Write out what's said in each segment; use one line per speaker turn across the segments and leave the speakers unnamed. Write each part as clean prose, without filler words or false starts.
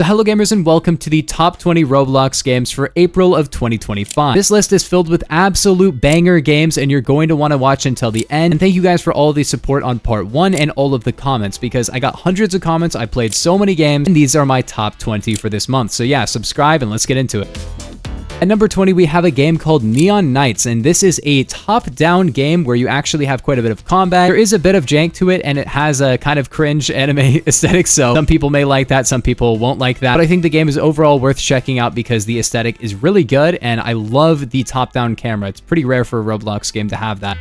So hello gamers and welcome to the top 20 Roblox games for April of 2025. This list is filled with absolute banger games and you're going to want to watch until the end. And thank you guys for all the support on part 1 and all of the comments because I got hundreds of comments, I played so many games, and these are my top 20 for this month. So yeah, subscribe and let's get into it. At number 20, we have a game called Neon Knights, and this is a top-down game where you actually have quite a bit of combat. There is a bit of jank to it, and it has a kind of cringe anime aesthetic, so some people may like that, some people won't like that. But I think the game is overall worth checking out because the aesthetic is really good, and I love the top-down camera. It's pretty rare for a Roblox game to have that.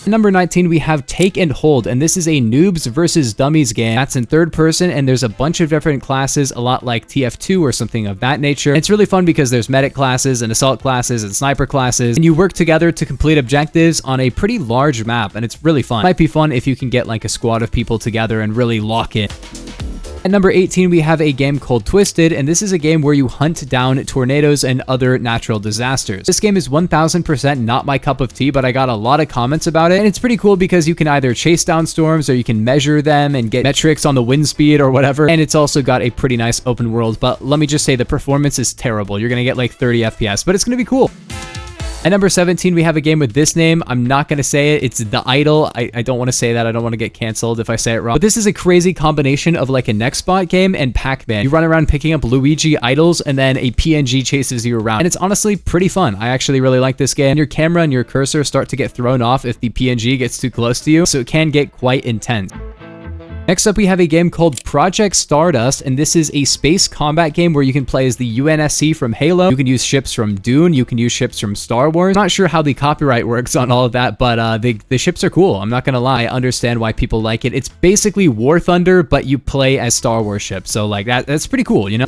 At number 19, we have Take and Hold, and this is a noobs versus dummies game that's in third person, and there's a bunch of different classes, a lot like TF2 or something of that nature. It's really fun because there's medic classes and assault classes and sniper classes, and you work together to complete objectives on a pretty large map, and it's really fun. Might be fun if you can get like a squad of people together and really lock in. At number 18, we have a game called Twisted, and this is a game where you hunt down tornadoes and other natural disasters. This game is 1000% not my cup of tea, but I got a lot of comments about it, and it's pretty cool because you can either chase down storms or you can measure them and get metrics on the wind speed or whatever, and it's also got a pretty nice open world, but let me just say the performance is terrible. You're gonna get like 30 FPS, but it's gonna be cool. At number 17, we have a game with this name. I'm not going to say it. It's The Idol. I don't want to say that. I don't want to get canceled if I say it wrong. But this is a crazy combination of like a Nextbot game and Pac-Man. You run around picking up Luigi idols and then a PNG chases you around. And it's honestly pretty fun. I actually really like this game. Your camera and your cursor start to get thrown off if the PNG gets too close to you. So it can get quite intense. Next up, we have a game called Project Stardust, and this is a space combat game where you can play as the UNSC from Halo. You can use ships from Dune. You can use ships from Star Wars. I'm not sure how the copyright works on all of that, but the ships are cool. I'm not gonna lie. I understand why people like it. It's basically War Thunder, but you play as Star Wars ships. So like that's pretty cool, you know?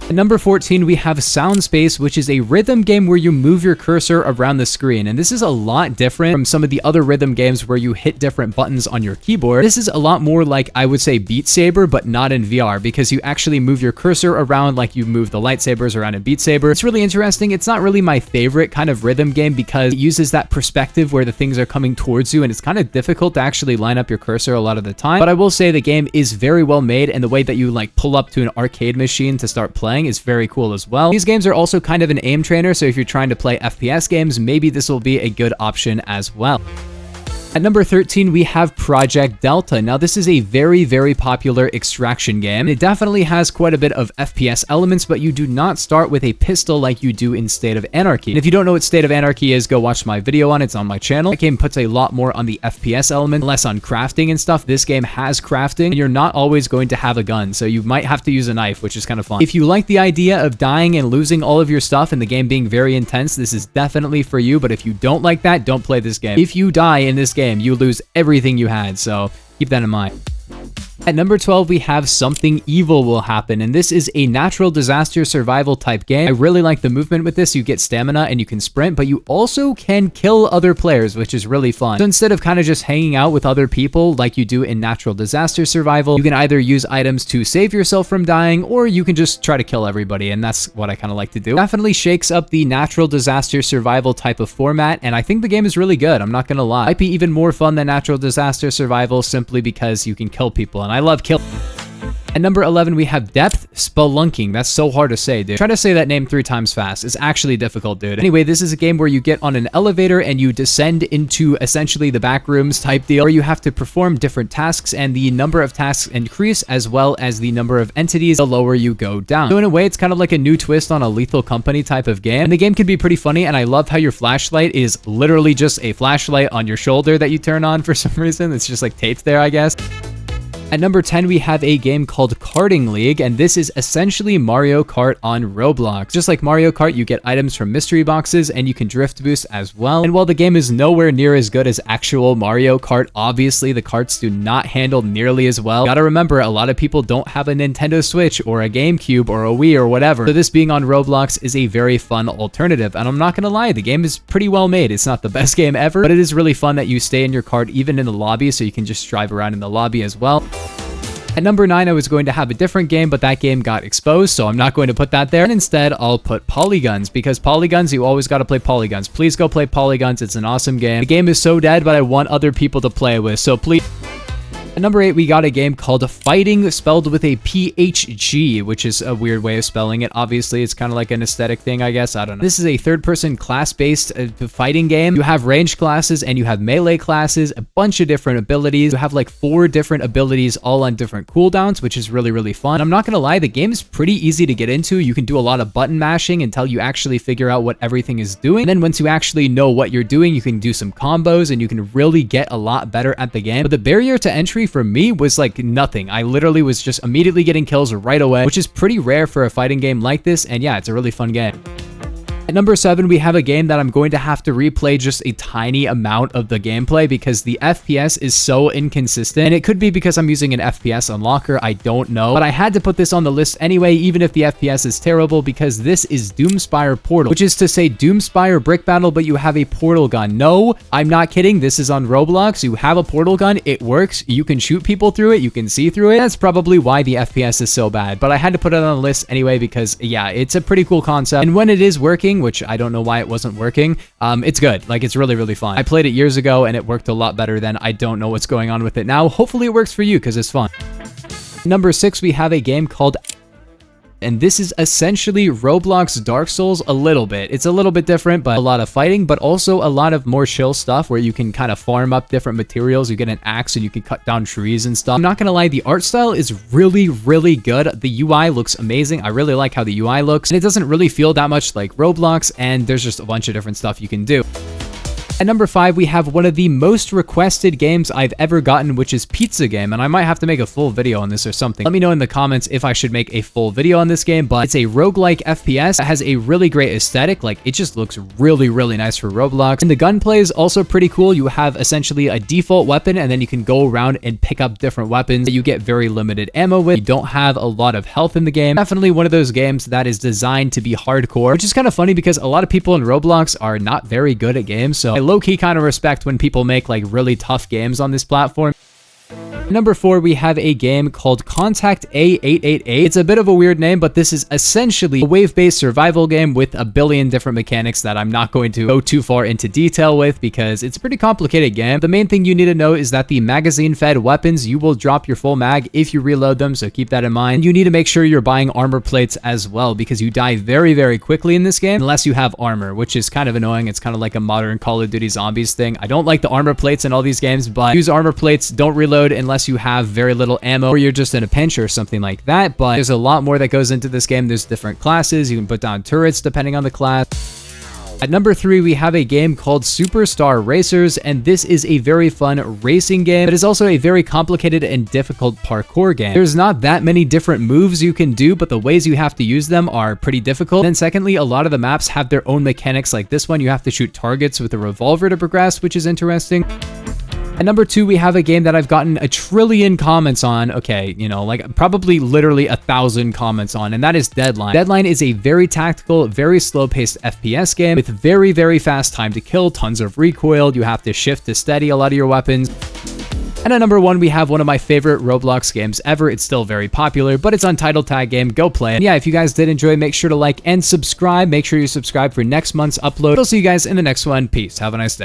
At number 14, we have Sound Space, which is a rhythm game where you move your cursor around the screen. And this is a lot different from some of the other rhythm games where you hit different buttons on your keyboard. This is a lot more like, I would say, Beat Saber, but not in VR, because you actually move your cursor around like you move the lightsabers around in Beat Saber. It's really interesting. It's not really my favorite kind of rhythm game because it uses that perspective where the things are coming towards you, and it's kind of difficult to actually line up your cursor a lot of the time. But I will say the game is very well made, and the way that you like pull up to an arcade machine to start playing is very cool as well. These games are also kind of an aim trainer, so if you're trying to play FPS games, maybe this will be a good option as well. At number 13, we have Project Delta. Now, this is a very, very popular extraction game. It definitely has quite a bit of FPS elements, but you do not start with a pistol like you do in State of Anarchy. And if you don't know what State of Anarchy is, go watch my video on it. It's on my channel. That game puts a lot more on the FPS element, less on crafting and stuff. This game has crafting, and you're not always going to have a gun, so you might have to use a knife, which is kind of fun. If you like the idea of dying and losing all of your stuff and the game being very intense, this is definitely for you, but if you don't like that, don't play this game. If you die in this game, you lose everything you had, so keep that in mind. At number 12, we have Something Evil Will Happen, and this is a natural disaster survival type game. I really like the movement with this. You get stamina and you can sprint, but you also can kill other players, which is really fun. So instead of kind of just hanging out with other people like you do in natural disaster survival, you can either use items to save yourself from dying, or you can just try to kill everybody, and that's what I kind of like to do. Definitely shakes up the natural disaster survival type of format, and I think the game is really good. I'm not gonna lie. Might be even more fun than natural disaster survival simply because you can kill people, and I love kill. At number 11, we have Depth Spelunking. That's so hard to say, dude. Try to say that name 3 times fast. It's actually difficult, dude. Anyway, this is a game where you get on an elevator and you descend into essentially the back rooms type deal, where you have to perform different tasks, and the number of tasks increase as well as the number of entities the lower you go down. So in a way, it's kind of like a new twist on a Lethal Company type of game. And the game can be pretty funny, and I love how your flashlight is literally just a flashlight on your shoulder that you turn on for some reason. It's just like taped there, I guess. At number 10, we have a game called Karting League, and this is essentially Mario Kart on Roblox. Just like Mario Kart, you get items from mystery boxes, and you can drift boost as well. And while the game is nowhere near as good as actual Mario Kart, obviously the karts do not handle nearly as well. You gotta remember, a lot of people don't have a Nintendo Switch or a GameCube or a Wii or whatever, so this being on Roblox is a very fun alternative. And I'm not gonna lie, the game is pretty well made. It's not the best game ever, but it is really fun that you stay in your kart even in the lobby, so you can just drive around in the lobby as well. At number 9, I was going to have a different game, but that game got exposed, so I'm not going to put that there. And instead, I'll put Polygons, because Polygons, you always got to play Polygons. Please go play Polygons. It's an awesome game. The game is so dead, but I want other people to play with, so please... At number 8, we got a game called Fighting, spelled with a PHG, which is a weird way of spelling it. Obviously, it's kind of like an aesthetic thing, I guess. I don't know. This is a third-person class-based fighting game. You have ranged classes and you have melee classes, a bunch of different abilities. You have like 4 different abilities all on different cooldowns, which is really, really fun. And I'm not gonna lie, the game is pretty easy to get into. You can do a lot of button mashing until you actually figure out what everything is doing. And then once you actually know what you're doing, you can do some combos and you can really get a lot better at the game. But the barrier to entry for me was like nothing. I literally was just immediately getting kills right away, which is pretty rare for a fighting game like this. And yeah, it's a really fun game. At number 7, we have a game that I'm going to have to replay just a tiny amount of the gameplay because the FPS is so inconsistent. And it could be because I'm using an FPS unlocker, I don't know. But I had to put this on the list anyway, even if the FPS is terrible, because this is Doomspire Portal, which is to say Doomspire Brick Battle, but you have a portal gun. No, I'm not kidding. This is on Roblox. You have a portal gun. It works. You can shoot people through it. You can see through it. That's probably why the FPS is so bad. But I had to put it on the list anyway because, yeah, it's a pretty cool concept. And when it is working, which I don't know why it wasn't working, it's good. Like, it's really, really fun. I played it years ago and it worked a lot better then. I don't know what's going on with it now. Hopefully it works for you because it's fun. Number 6, we have a game called, and this is essentially Roblox Dark Souls a little bit. It's a little bit different, but a lot of fighting, but also a lot of more chill stuff where you can kind of farm up different materials. You get an axe and you can cut down trees and stuff. I'm not gonna lie, the art style is really, really good. The UI looks amazing. I really like how the UI looks, and it doesn't really feel that much like Roblox, and there's just a bunch of different stuff you can do. At number 5, we have one of the most requested games I've ever gotten, which is Pizza Game, and I might have to make a full video on this or something. Let me know in the comments if I should make a full video on this game, but it's a roguelike FPS. It has a really great aesthetic. Like, it just looks really, really nice for Roblox. And the gunplay is also pretty cool. You have essentially a default weapon, and then you can go around and pick up different weapons that you get very limited ammo with. You don't have a lot of health in the game. Definitely one of those games that is designed to be hardcore, which is kind of funny because a lot of people in Roblox are not very good at games, so I low-key kind of respect when people make like really tough games on this platform. Number 4, we have a game called Contact A888. It's a bit of a weird name, but this is essentially a wave-based survival game with a billion different mechanics that I'm not going to go too far into detail with because it's a pretty complicated game. The main thing you need to know is that the magazine-fed weapons, you will drop your full mag if you reload them, so keep that in mind. And you need to make sure you're buying armor plates as well because you die very, very quickly in this game unless you have armor, which is kind of annoying. It's kind of like a modern Call of Duty Zombies thing. I don't like the armor plates in all these games, but use armor plates, don't reload unless you have very little ammo or you're just in a pinch or something like that. But there's a lot more that goes into this game. There's different classes. You can put down turrets depending on the class. At number 3, we have a game called Superstar Racers, and this is a very fun racing game. It is also a very complicated and difficult parkour game. There's not that many different moves you can do, but the ways you have to use them are pretty difficult. Then secondly, a lot of the maps have their own mechanics. Like this one, you have to shoot targets with a revolver to progress, which is interesting. At number 2, we have a game that I've gotten a trillion comments on. Okay, you know, like probably literally 1,000 comments on, and that is Deadline. Deadline is a very tactical, very slow-paced FPS game with very, very fast time to kill, tons of recoil. You have to shift to steady a lot of your weapons. And at number 1, we have one of my favorite Roblox games ever. It's still very popular, but it's Untitled Tag Game. Go play it. And yeah, if you guys did enjoy, make sure to like and subscribe. Make sure you subscribe for next month's upload. I'll see you guys in the next one. Peace. Have a nice day.